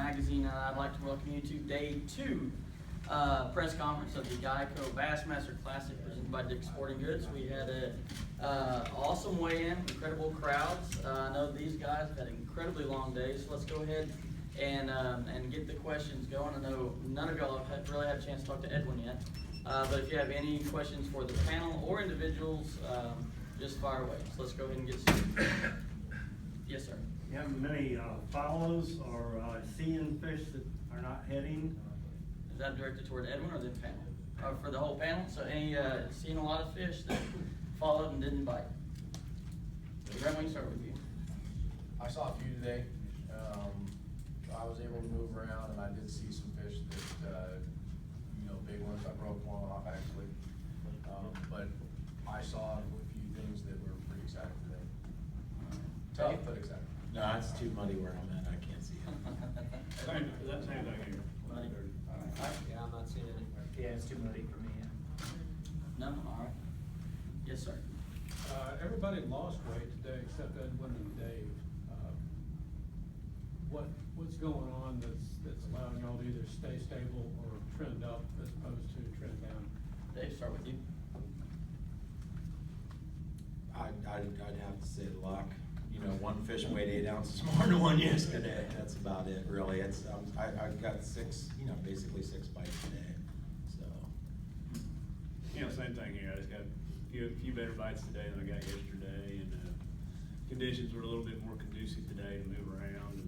Magazine, and I'd like to welcome you to day 2 press conference of the Geico Bassmaster Classic presented by Dick's Sporting Goods. We had a awesome weigh-in, incredible crowds. I know these guys have had incredibly long days, so let's go ahead and get the questions going. I know none of y'all have really had a chance to talk to Edwin yet, but if you have any questions for the panel or individuals, just fire away. So let's go ahead and get started. Yes, sir. You have many follows or seeing fish that are not heading? Is that directed toward Edwin or the panel? For the whole panel? So any seeing a lot of fish that followed and didn't bite? Brent, we can start with you. I saw a few today. I was able to move around and I did see some fish that, big ones. I broke one off actually. But I saw a few things that were pretty exciting today. Tough, but exciting. No, it's too muddy where I'm at. I can't see it. Same thing here. Muddy. Yeah, I'm not seeing it. Yeah, it's too muddy for me. No? All right. Yes, sir. Everybody lost weight today except Edwin and Dave. What's going on that's allowing y'all to either stay stable or trend up as opposed to trend down? Dave, start with you. I'd have to say luck. One fish weighed 8 ounces more than one yesterday. That's about it, really. I've got basically 6 bites today. So. Same thing here. I just got a few better bites today than I got yesterday, and conditions were a little bit more conducive today to move around and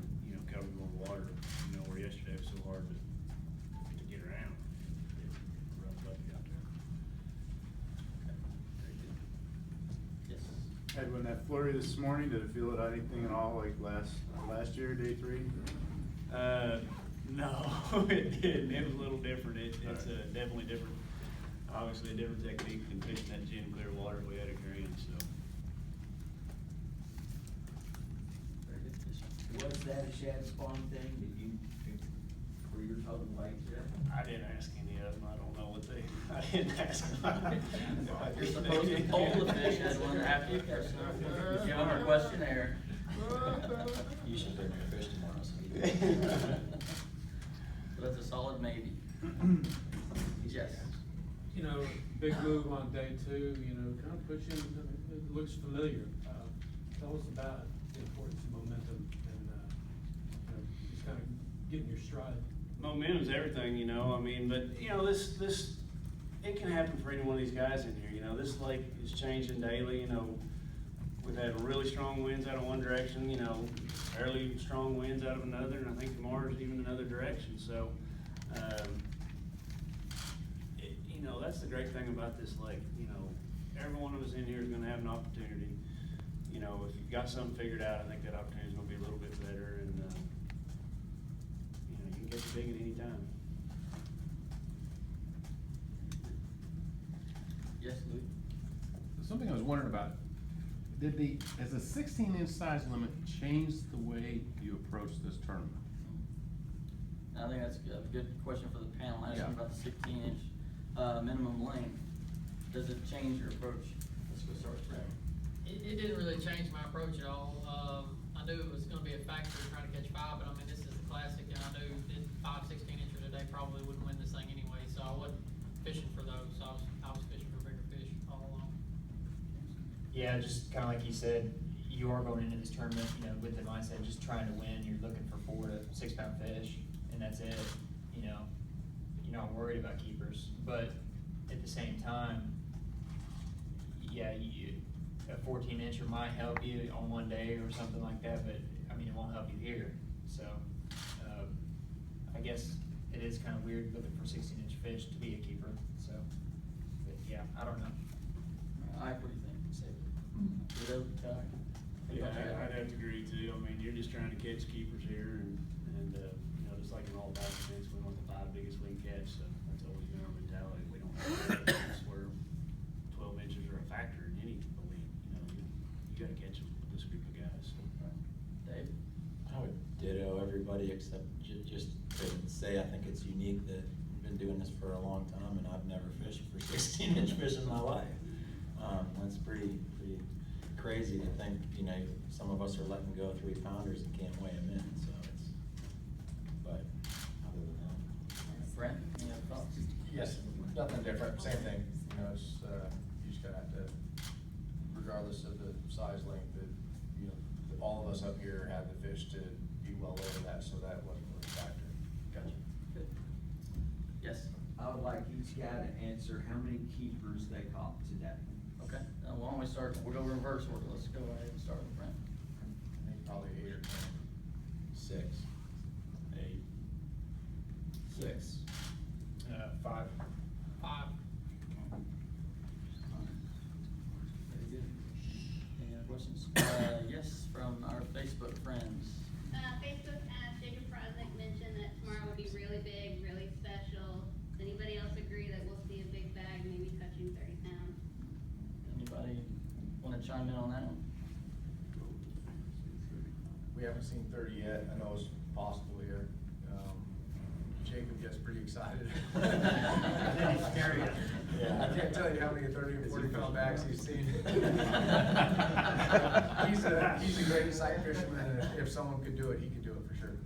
cover more water. Where yesterday was so hard to get around. Rough luck out there. Very good. Yes. Edwin, that flurry this morning, did it feel it anything at all like last year, day 3? No, it didn't. It was a little different. It's definitely different. Obviously, a different technique than fishing that gin clear water we had at Green. So. Very good fish. Was that a shad spawn thing that you fixed for your total weight, Jeff? I didn't ask any of them. I don't know what I didn't ask them. You're supposed to poll the fish, Edwin, after you catch them. Give them a questionnaire. You should bring your fish tomorrow. So So that's a solid maybe. Yes. Big move on day 2, kind of pushing, it looks familiar. Tell us about the importance of momentum and just kind of getting your stride. Momentum's everything, but this it can happen for any one of these guys in here. This lake is changing daily. We've had really strong winds out of one direction, fairly strong winds out of another, and I think tomorrow's even another direction. So, that's the great thing about this lake. Every one of us in here is going to have an opportunity. If you've got something figured out, I think that opportunity is going to be a little bit better, and you can get the big at any time. Yes, Lou. Something I was wondering about, has the 16-inch size limit changed the way you approach this tournament? I think that's a good question for the panel. I asked them about the 16-inch minimum length. Does it change your approach? Let's go start with Brad. It didn't really change my approach at all. I knew it was going to be a factor trying to catch 5, but this is the classic, and I knew that 5 16-incher today probably wouldn't win this thing anyway, so I wasn't fishing for those. So I was fishing for bigger fish all along. Yeah, just kind of like you said, you are going into this tournament, with the mindset just trying to win. You're looking for 4 to 6 pound fish, and that's it. You're not worried about keepers, but at the same time, yeah, a 14-incher might help you on one day or something like that, but it won't help you here. So I guess it is kind of weird looking for 16-inch fish to be a keeper. So, but yeah, I don't know. Ike, what do you think? Ditto, Ty? Yeah, I'd have to agree too. You're just trying to catch keepers here, and just like in all bass events, we want the 5 biggest we can catch. So that's always been our mentality. We don't have events where 12 inches are a factor in any elite. You got to catch them with this group of guys. So. Dave? I would ditto everybody except just to say I think it's unique that I've been doing this for a long time and I've never fished for 16-inch fish in my life. That's pretty crazy to think, some of us are letting go 3-pounders and can't weigh them in. So but nothing different, same thing, you know, it's, you just gotta have to, regardless of the size, length, that, you know, all of us up here had the fish to be well over that, so that wasn't really a factor. Gotcha. Good. Yes. I would like each guy to answer how many keepers they caught today. Okay, why don't we start, we'll go reverse order, let's go ahead and start with Brent. I think probably 8 or 10. 6. 8. 6. 5. 5. Very good. Any other questions? Yes, from our Facebook friends. Facebook asked Jacob Prosnick mentioned that tomorrow would be really big, really special. Does anybody else agree that we'll see a big bag, maybe touching 30 pounds? Anybody wanna chime in on that one? We haven't seen 30 yet, I know it's possible here. Jacob gets pretty excited. Then he's scary. Yeah, I can't tell you how many 30 and 40 pound bags he's seen. He's a great sight fisherman, and if someone could do it, he could do it for sure.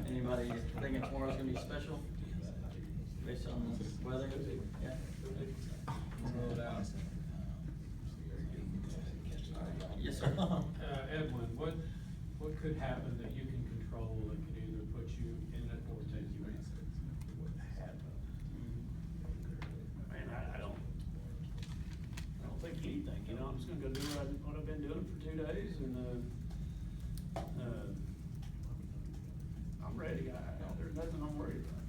Anybody thinking tomorrow's gonna be special? Based on the weather? Yeah. Roll it out. Yes, sir. Edwin, what could happen that you can control that could either put you in it or take you out? Man, I don't think anything, you know, I'm just gonna go do what I've been doing for 2 days, and, I'm ready, there's nothing I'm worried about.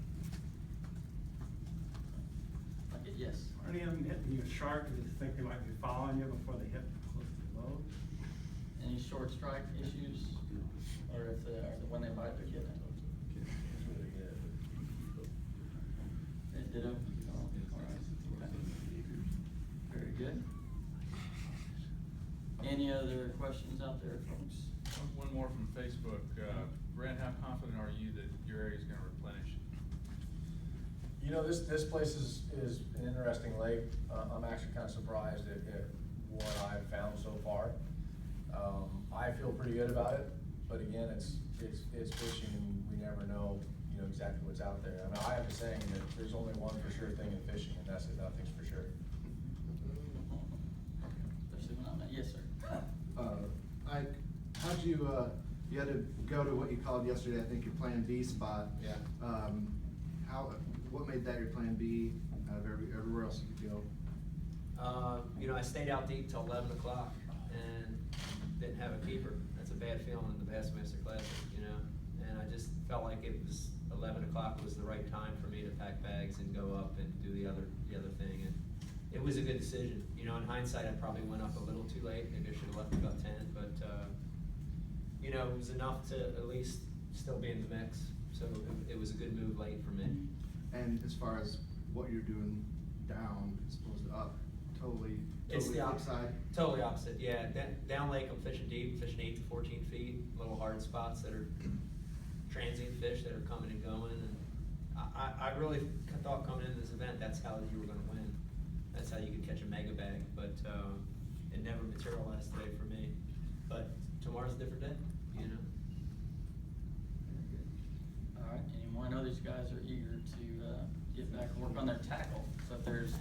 Okay, yes. Are any of them hitting you sharp because you think they might be following you before they hit close to the boat? Any short strike issues? Or if they, or when they bite, they're getting it? They ditto? All right. Okay. Very good. Any other questions out there, folks? One more from Facebook. Brent, how confident are you that your area is gonna replenish? You know, this place is an interesting lake. I'm actually kind of surprised at what I've found so far. I feel pretty good about it, but again, it's fishing, and we never know, you know, exactly what's out there. I mean, I have a saying that there's only one for sure thing in fishing, and that's that nothing's for sure. Especially when I'm, yes, sir. Ike, how'd you, you had to go to what you called yesterday, I think your plan B spot. Yeah. What made that your plan B out of everywhere else you could go? You know, I stayed out deep till 11 o'clock and didn't have a keeper. That's a bad feeling in the Bassmaster Classic, you know? And I just felt like it was 11 o'clock was the right time for me to pack bags and go up and do the other thing. And it was a good decision. You know, in hindsight, I probably went up a little too late. Maybe I should have left about 10, but, you know, it was enough to at least still be in the mix. So it was a good move late for me. And as far as what you're doing down as opposed to up, totally It's the opposite. side? Totally opposite, yeah. Down lake, I'm fishing deep, fishing 8 to 14 feet, little hard spots that are transient fish that are coming and going. And I really thought coming into this event, that's how you were gonna win. That's how you could catch a mega bag, but it never materialized today for me. But tomorrow's a different day, you know? All right, anymore? I know these guys are eager to get back and work on their tackle, so if there's no